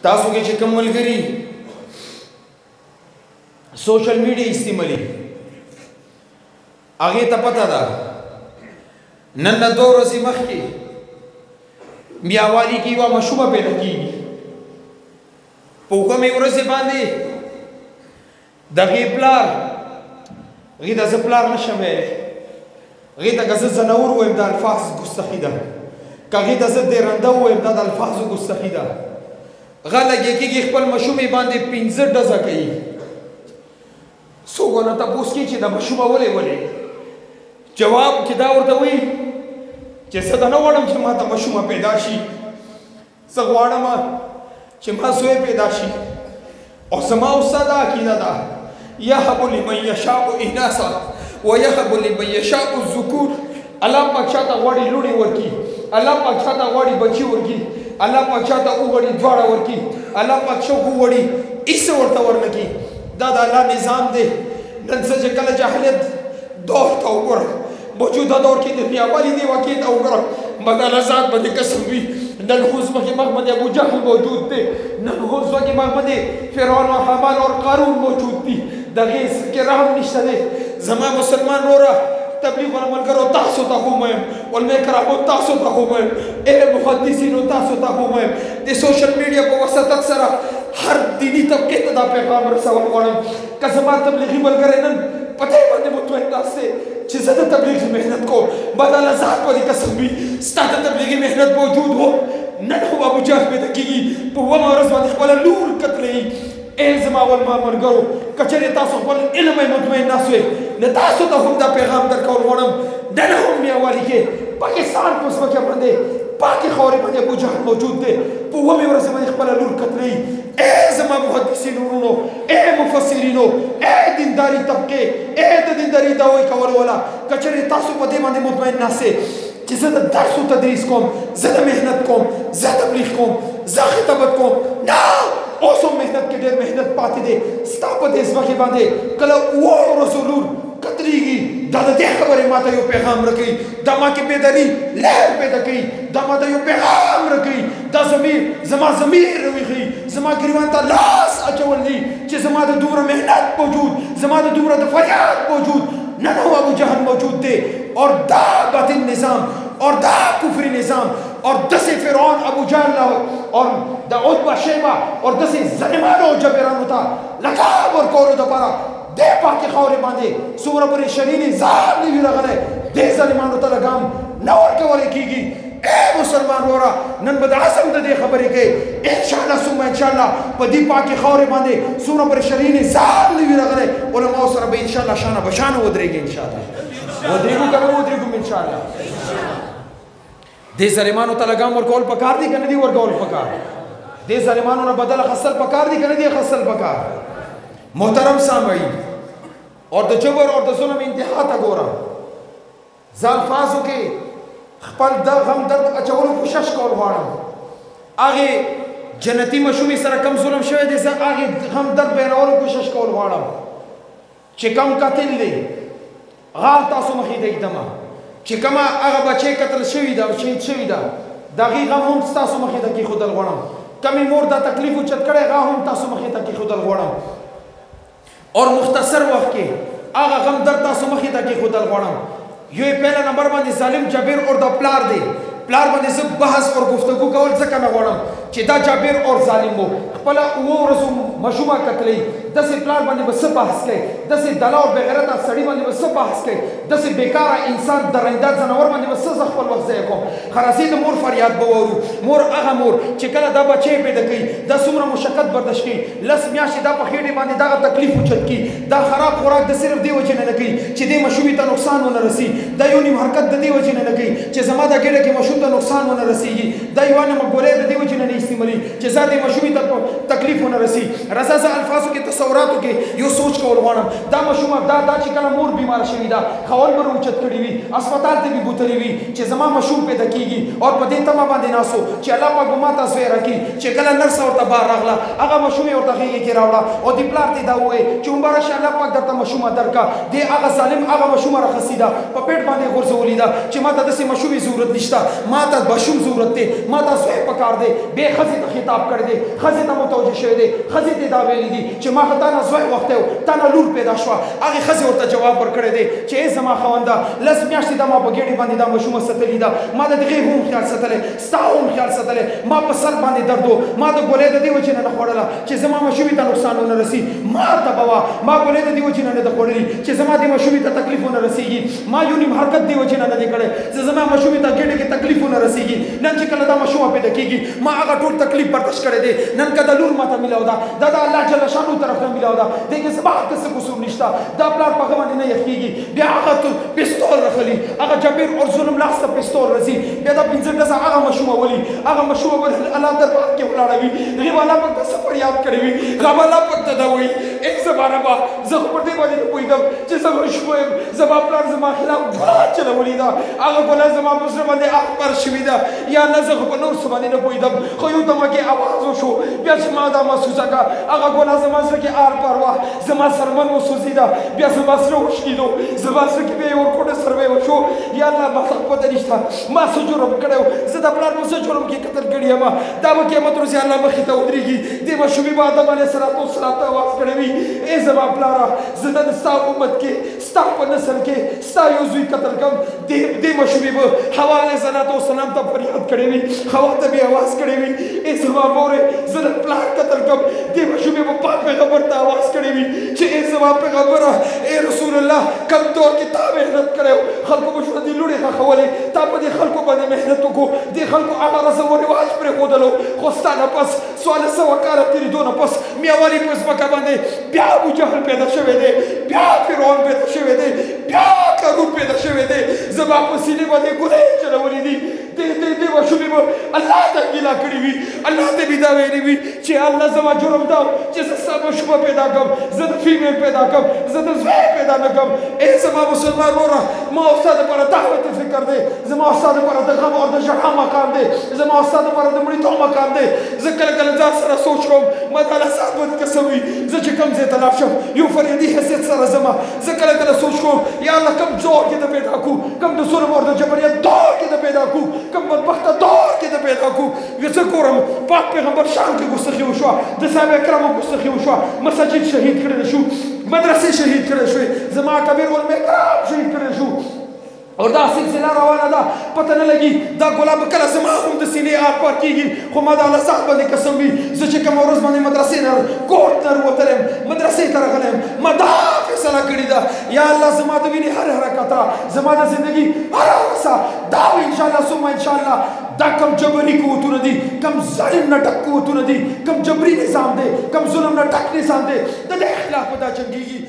تاسو کې چې کوم ملګري سوشل میډیا استعمالي هغه ته پته ده نن د 2 ورځې مخکې میاوالی کې یوه مشوبه پیدا کېږي په کومې ورځې باندې د هغې پلار هغې ته زه پلار نشم ویلی هغې ته که زه زنور ووایم د الفاظ ګستخي ده که هغې ته زه دیرنده ووایم دا د الفاظو ګستخي ده هغه لګیا کېږي خپل مشومې باندې 15 ډزه کوي څوک ورنه تپوس کوي چې دا مشومه ولې جواب کې دا ورته وایي چې زه دا نه غواړم چې ما ته مشومه پیدا شي زه غواړم چې ما زوی پیدا شي او زما اوسه دا عقیده ده یهب لمن یشاء اناثا ویهب لمن یشاء الذکور الله پاک چاته غواړي لوڼې ورکړي الله پاک چاته غواړي بچي ورکړي الله پاک چاته وغواړي دواړه ورکړي الله پاک څوک وغواړي هېڅ ورته ورنه کړي دا د الله نظام دی نن څه چې کله جاهلیت دور ته وګوره موجوده دور کې د میاوالي دې واقعې ته وګوره مګر ذات باندې قسم وي نن اوس پکې محمد ابو جهل موجود دی نن اوس پکې محمد فرعون او حامان او قارون موجود دي د هغې کې رحم نشته دی زما مسلمان وروره تبلیغ والملګرو تاسو ته هم وایم علما کرامو تاسو ته هم وایم ای محدثینو تاسو ته هم وایم د سوشل میډیا په وسطت سره هر دیني طبقې ته دا پیغام رسول غواړم که زما تبلیغي ملګری نن په دې باندې مطمئن ناست دی چې زه د تبلیغي محنت کوم به د الله ذات باندې قسم وي ستا د تبلیغي محنت موجود و نن هم ابو جهل پیدا کېږي په 2مه ورځ باندې خپله لور قتلوي ای زما علما ملګرو که چېرې تاسو خپل علم یې مطمئن ناست وئ نو تاسو ته هم دا پیغام درکول غواړم نن هم میاوالي کې پاکستان په ځمکه باندې پاکې خاورې باندې ابو جهل موجود دی په 2مې ورځ باندې خپله لور قتلوي ای زما محدثینو وروڼو ای مفسرینو ای دینداري طبقې ای د دینداري دعوې کولو والا که چېرې تاسو په دې باندې مطمئن ناست چې زه د درس و تدریس کوم زه د محنت کوم زه تبلیغ کوم زه خطابت کوم نه اوس هم محنت کې ډېر محنت پاتې دی ستا په دې ځمکې باندې کله 2 ورځو لور قتلېږي دا د دې خبرې ما ته یو پیغام راکوي دا ما کې بیداري لهر پیدا کوي دا ما ته یو پیغام راکوي دا زما ضمیر راویښوي زما ګریوان ته لاس اچول دي چې زما د دومره محنت موجود زما د دومره د فریاد موجود نن هم ابو جهل موجود دی اور دا باطل نظام اور دا کفری نظام اور دسے فرعون ابو جہل اور دا عتبہ شیبہ اور دسے ظالمانو جبرانو تا لقب ورکولو دپاره دې پاکې خاورې باندې څومره پورې شرینې ځان نه وي راغلی دې ظالمانو ته لګام نه ورکولی کېږي ای مسلمان وروره نن به د عزم د دې خبرې کوې انشاءالله ثم انشاءالله په دې پاکې خاورې باندې څومره پورې شرینې ځان نه وي راغلی علماو سره به انشاءالله شانه به شانه ودرېږي انشاءالله ودرېږو که نه ودرېږو انشاءالله دې ظالمانو ته لګام ورکول پکار دي که نه دي ورکول پکار دې ظالمانو نه بدل اخیستل پکار دي که نه دي اخیستل پکار محترم سامعین اور د جبر اور د ظلم انتها ته ګوره زه الفاظو کې خپل د غم درد اچولو کوشش کول غواړم هغې جنتي مشومې سره کم ظلم شوی دی زه هغې غم درد بیانولو کوشش کول غواړم چې کم قاتل دی غال تاسو مخې ته ایږدمه چې کومه هغه بچی قتل شوي ده او شهید شوي ده د هغې غم هم ستاسو مخې ته کېښودل غواړم کمې مور دا تکلیف اوچت کړی هغه هم تاسو مخې ته کېښودل غواړم اور مختصر وخت کې هغه غم در تاسو مخې ته کېښودل غواړم یو یې پهله نمبر باندې ظالم جابر اور د پلار دی پلار باندې زه بحث اور گفتگو کول ځکه نه غواړم چې دا جابر اور ظالم و خپله 2 ورځو مشومه قتلوي داسې پلار باندې به څه بحث کوي داسې دله او بېغیرته سړي باندې به څه بحث کوي داسې بېکاره انسان درنده ځناور باندې به څه زه خپل وخت ضایع کوم خلاصې د مور فریاد به واورو مور هغه مور چې کله دا بچی پیدا کوي دا څومره مشقت برداشت کوي 10 میاشتې دا په خېټې باندې دغه تکلیف اوچت کړي دا خراب خوراک د صرف دې وجې نه کوي چې دې مشومې ته نقصان ونه رسي دا یو نیم حرکت د دې وجې نه کوي چې زما دا ګېډه کې مشوم ته نقصان ونه رسېږي دا یوه نیمه ګولۍ د دې وجې نه استعمالي چې زه دې مشومې ته تکلیف ونه رسي رضا زه الفاظو کې تصوراتو کې یو سوچ کول غواړم دا مشومه دا چې کله مور بیماره شوې ده خاوند به اوچت کړي وي اسپتال ته به بوتلی وي چې زما مشوم پیدا کېږي او په دې تمه باندې ناستو چې الله پاک به ما ته زوی راکړي چې کله نرسه ورته بار راغله هغه مشوم یې ورته غېږې کې راوړه او دې پلار ته یې دا ووایي چې عمره شه الله پاک درته مشومه درکړه دې هغه ظالم هغه مشومه راخستې ده په پیټ باندې غورځولې ده چې ما ته داسې مشومې ضرورت نشته ما ته مشوم ضرورت دی ما ته زوی پکار دی بې خزي ته خطاب کړی دی خزي ته متوجه شوی دی خزي ته دا ویلي دي چې ما تا نه زوی وخته تا نه لور پیدا شو هغه خزي ورته جواب ورکړی دی چې ای زما خونده لس میاشتې دا ما په ګېډې باندې دا مشومه ستلې ده ما د دغې هم خیال ساتلی ستا هم خیال ساتلی ما په سر باندې درد و ما د ګولۍ د دې وجې نه خوړله چې زما مشومې ته نقصان ونه رسي ما ته به وه ما ګولۍ د دې وجې نه ده خوړلي چې زما دې مشومې ته تکلیف ونه رسېږي ما یو نیم حرکت دې وجې نه دی کړی چې زما مشومې ته ګېډې کې تکلیف ونه رسېږي نن چې کله دا مشومه پیدا کېږي ما هغه ټول تکلیف برداشت کړی دی نن که د لور ماته میلاو ده دا د الله جل شانو طرف نه میلاو ده دې کې زما هغه څه قصور نشته دا پلار په هغه باندې نه یخ کېږي بیا هغه پستول راخلي هغه جبیر اور ظلم لاس ته پستول راځي بیا دا پنځه ډزه هغه مشومه ولي هغه مشومه به الله دربار کې ولاړوي هغې به الله پاک ته څه فریاد کړی وي هغه به الله پاک ته دا وایي ای زما ربه زه خو پر دې باندې نه پوهېدم چې زه مشومه یم زما پلار زما خلاف ګناه چلولې ده هغه ګناه زما په زړه باندې اخبار شوې ده یا الله زه خو په نور څه باندې نه پوهېدم خو یو دمه کې اواز وشو بیا چې ما دا محسوسه کړه هغه ګناه زما زړه کې آر پار وه زما سرمن وسوځېده بیا زما زړه وشکېدو زما زړه کې بیا یې ورکوټه سروی وشو یا الله ما ته پته نشته ما څه جرم کړی و زه د پلار په څه جرم کې قتل کړی یم دا به قیامت ورځې الله مخې ته ودرېږي دې مشومې به آدم علیه السلام ته اواز کړی وي ای زما پلاره زه نن ستا امت کې ستا په نسل کې ستا یو زوی قتل کړم دې مشومې به حوا علیه السلام ته فریاد کړی وي حوا ته به اواز کړی وي ای زما مورې زه د پلار قتل کړم دې مشومې به پاک پیغمبر ته اواز کړی وي چې ای زما پیغمبره ای رسول الله کم دور کې تا محنت کړی و خلکو به شو دې لوڼې ښخولې تا په دې خلکو باندې محنت وکړو دې خلکو هغه رسم و رواج پرېښودلو خو ستا نه پس 1400 کاله تېرېدو نه پس میاوالي په ځمکه باندې بیا ابوجهل پیدا شوی دی بیا فرعون پیدا شوی دی بیا قارون پیدا شوی دی زما په سینې باندې ګولۍ چلولې دي دې مشومې به الله ته ګیله کړې وي الله ته به دا ویلي وي چې الله زما جرم دا چې زه ستا مشومه پیدا کړم زه د فیمیل پیدا کړم زه د زوی پیدا نه کړم ای زما مسلمان وروره ما او ستا دپاره دعوت فکر دی زما او ستا دپاره د غم او د ژړا مقام دی زما او ستا دپاره د مړیتوب مقام دی زه کله کله ځان سره سوچ کوم ما د الله ذات باندې قسم وي زه چې کوم ځای ته لاړ شم یو فریادي حیثیت سره ځمه زه کله کله سوچ کوم یا الله کوم زور کې د پیدا کړو کوم د ظلم او د جبریت دور کې د پیدا کړو کوم بدبخته دور کې د پیدا کړو زه ګورم پاک پیغمبر شام کې ګستاخي وشوه د صحابه کرامو ګستاخي وشوه مساجد شهید کړل شو مدرسې شهید کړل شوې زما کبیر علماء کرام شهید کړل شو اور دا سلسله روانه ده پته نه لګي دا ګلاب کله زما هم د سینې آر پار کېږي خو ما د الله ذات باندې قسم وي زه چې کومه ورځ باندې مدرسې نه کور ته وتلی یم مدرسې ته راغلی یم ما دا فیصله کړې ده یا الله زما د وینې هر حرکته زما د زندګي هره ورځه دا وي انشاءالله ثم انشاءالله دا کم جبري قوتونه دي کم ظالم نه ډک قوتونه دي کم جبري نظام دی کم ظلم نه ډک نظام دی د دې خلاف به دا جنګېږي